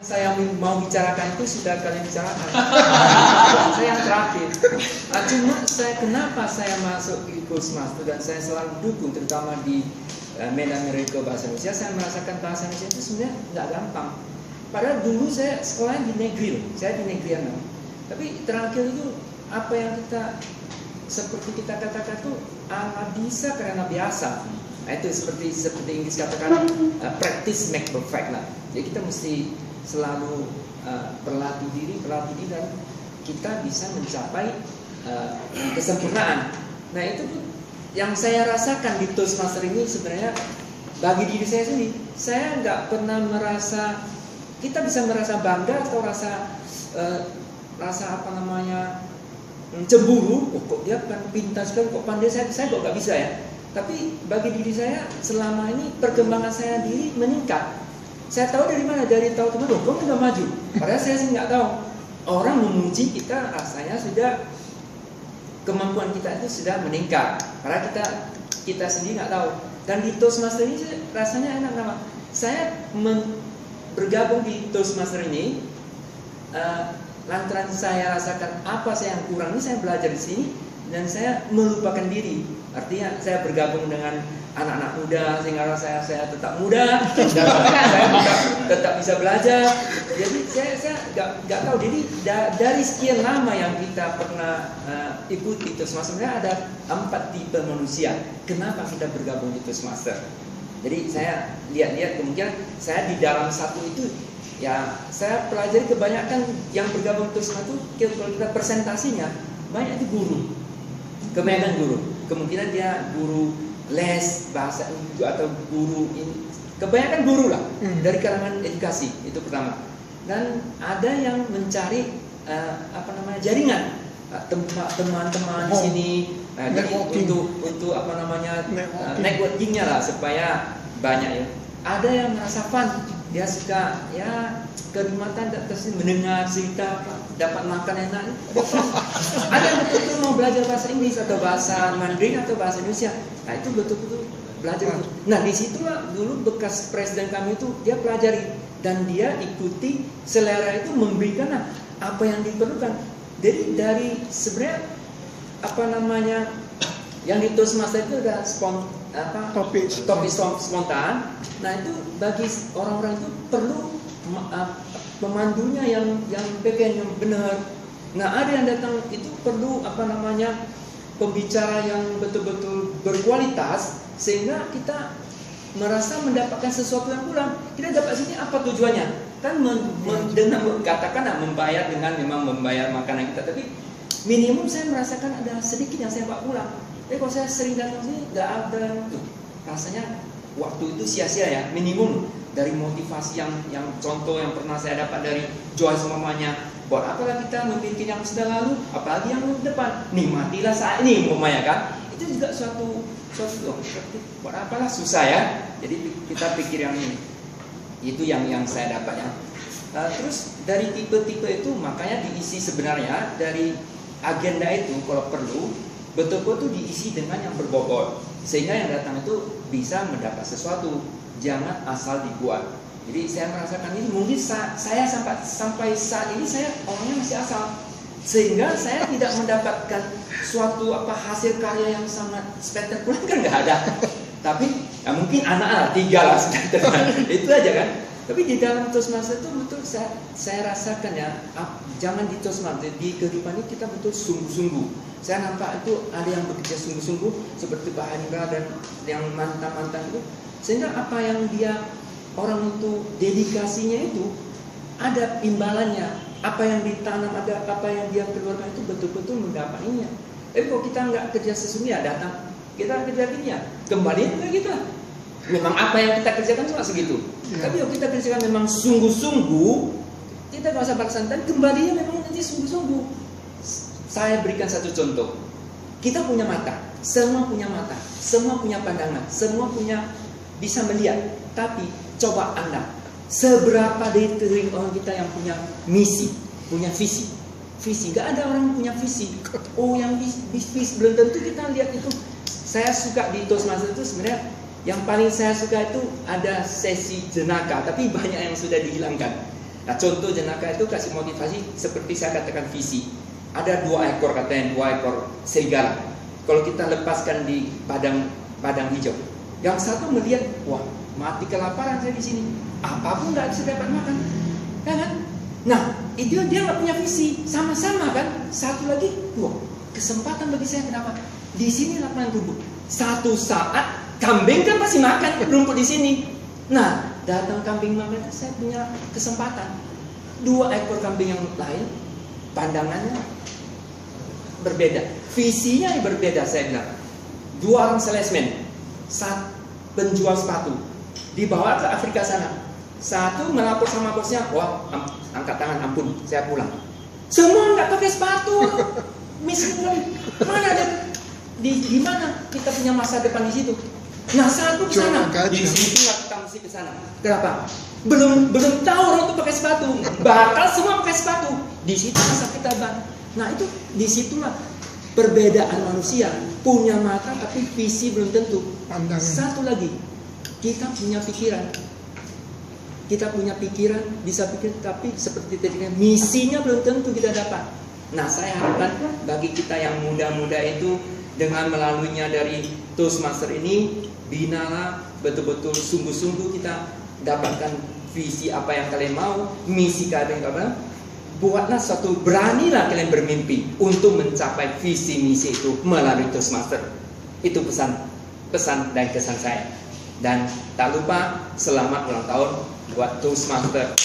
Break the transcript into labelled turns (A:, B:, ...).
A: Saya mau bicarakan itu sudah kalian bicarakan. Saya yang terakhir. Cuma kenapa saya masuk di Toastmaster dan saya selalu dukung, terutama di Medan Merdeka Bahasa Indonesia. Saya merasakan bahasa Indonesia itu sebenarnya nggak gampang. Padahal dulu saya sekolah di negeri, saya di negeri anak. Tapi terakhir itu apa yang seperti kita katakan itu bisa karena biasa. Nah, itu seperti Inggris katakan practice make perfect lah. Jadi kita mesti selalu berlatih diri dan kita bisa mencapai kesempurnaan. Nah, itu yang saya rasakan di Toastmaster ini sebenarnya bagi diri saya sendiri. Saya nggak pernah merasa, kita bisa merasa bangga atau rasa apa namanya cemburu. Oh, kok dia kan pintar sekali, kok pandai, saya kok nggak bisa ya. Tapi bagi diri saya selama ini perkembangan saya diri meningkat. Saya tahu dari mana? Dari tahu teman, loh, kamu udah maju. Padahal saya sih nggak tahu. Orang memuji kita, rasanya sudah kemampuan kita itu sudah meningkat. Karena kita sendiri nggak tahu. Dan di Toastmaster ini rasanya enak nama. Saya bergabung di Toastmaster ini, lantaran saya rasakan apa saya yang kurang ini, saya belajar di sini dan saya melupakan diri. Artinya saya bergabung dengan anak-anak muda sehingga saya tetap muda, saya tetap bisa belajar. Jadi saya nggak tahu. Jadi dari sekian lama yang kita pernah ikuti Toastmaster, sebenarnya ada 4 tipe manusia. Kenapa kita bergabung di Toastmaster? Jadi saya lihat kemungkinan saya di dalam satu itu, ya saya pelajari kebanyakan yang bergabung di Toastmaster itu kalau kita presentasinya banyak itu guru, kebanyakan guru. Kemungkinan dia guru les bahasa itu atau guru ini, kebanyakan guru lah dari kalangan edukasi, itu pertama. Dan ada yang mencari jaringan, teman-teman di sini, untuk apa namanya networkingnya lah supaya banyak ya. Ada yang merasa fun, dia suka ya kenikmatan terus mendengar cerita, dapat makan enak. Ada yang betul-betul mau belajar bahasa Inggris atau bahasa Mandarin atau bahasa Indonesia. Nah, itu betul-betul belajar. Nah, disitulah dulu bekas presiden kami itu dia pelajari dan dia ikuti selera itu memberikan apa yang diperlukan. Jadi dari sebenarnya apa namanya yang di Toastmaster itu ada topik spontan. Nah, itu bagi orang-orang itu perlu pemandunya yang PPN yang benar. Nah, ada yang datang itu perlu pembicara yang betul-betul berkualitas sehingga kita merasa mendapatkan sesuatu yang kurang. Kita dapat sini apa tujuannya? Kan dengan katakan membayar dengan memang membayar makanan kita, tapi minimum saya merasakan ada sedikit yang saya bawa pulang. Tapi kalau saya sering datang sini nggak ada, rasanya waktu itu sia-sia ya. Minimum dari motivasi yang contoh yang pernah saya dapat dari Joyce mamanya, buat apalah kita memiliki yang sudah lalu, apalagi yang depan, nikmatilah saat ini umpamanya kan. Itu juga suatu buat apalah susah ya. Jadi kita pikir yang ini. Itu yang saya dapat ya. Terus dari tipe-tipe itu makanya diisi sebenarnya dari agenda itu kalau perlu betul-betul diisi dengan yang berbobot sehingga yang datang itu bisa mendapat sesuatu, jangan asal dibuat. Jadi saya merasakan ini mungkin saya sampai saat ini saya orangnya masih asal sehingga saya tidak mendapatkan suatu hasil karya yang sangat spektakuler kan nggak ada. Tapi ya mungkin anak-anak 3 lah spektakuler itu aja kan. Tapi di dalam Toastmaster itu betul saya rasakan ya, jangan di Toastmaster, di kehidupan ini kita betul sungguh-sungguh. Saya nampak itu ada yang bekerja sungguh-sungguh seperti Pak Hendra dan yang mantan-mantan itu, sehingga apa yang dia orang itu dedikasinya itu ada imbalannya, apa yang ditanam, ada apa yang dia keluarkan itu betul-betul mendapatnya. Tapi kalau kita nggak kerja sesungguhnya datang, kita kerja gini ya, kembali ke kita. Memang apa yang kita kerjakan cuma segitu. Tapi kalau kita kerjakan memang sungguh-sungguh, kita nggak usah paksa, dan kembalinya memang nanti sungguh-sungguh. Saya berikan satu contoh. Kita punya mata, semua punya mata, semua punya pandangan, semua punya bisa melihat. Tapi coba Anda, seberapa detailing orang kita yang punya misi, punya visi. Gak ada orang yang punya visi. Oh, yang visi belum tentu kita lihat itu. Saya suka di Toastmaster itu sebenarnya yang paling saya suka itu ada sesi jenaka, tapi banyak yang sudah dihilangkan. Nah, contoh jenaka itu kasih motivasi seperti saya katakan visi. Ada 2 ekor katanya, 2 ekor serigala. Kalau kita lepaskan di padang hijau, yang satu melihat, wah, mati kelaparan saya di sini. Apapun nggak bisa dapat makan, ya kan? Nah, itu dia nggak punya visi, sama-sama kan? Satu lagi, wah, kesempatan bagi saya kenapa? Di sini lapangan rumput. Satu saat kambing kan pasti makan rumput di sini. Nah, datang kambing makan itu saya punya kesempatan. 2 ekor kambing yang lain, pandangannya berbeda, visinya yang berbeda. Saya bilang 2 orang salesman, 1 penjual sepatu, dibawa ke Afrika sana. Satu melapor sama bosnya, wah, angkat tangan, ampun, saya pulang. Semua nggak pakai sepatu, miskin kali. Mana ada di mana kita punya masa depan di situ? Nah, satu ke sana, di situ nggak kita mesti ke sana. Kenapa? Belum tahu orang itu pakai sepatu, bakal semua pakai sepatu. Di situ masa kita bang. Nah, itu disitulah perbedaan manusia, punya mata tapi visi belum tentu.
B: Pandangan.
A: Satu lagi, kita punya pikiran. Kita punya pikiran, bisa pikir, tapi seperti tadi kan, misinya belum tentu kita dapat. Nah, saya harapkan bagi kita yang muda-muda itu, dengan melaluinya dari Toastmaster ini, binalah betul-betul sungguh-sungguh kita dapatkan visi apa yang kalian mau, misi kalian apa. Buatlah suatu, beranilah kalian bermimpi untuk mencapai visi misi itu melalui Toastmaster. Itu pesan dan kesan saya. Dan tak lupa selamat ulang tahun buat Toastmaster.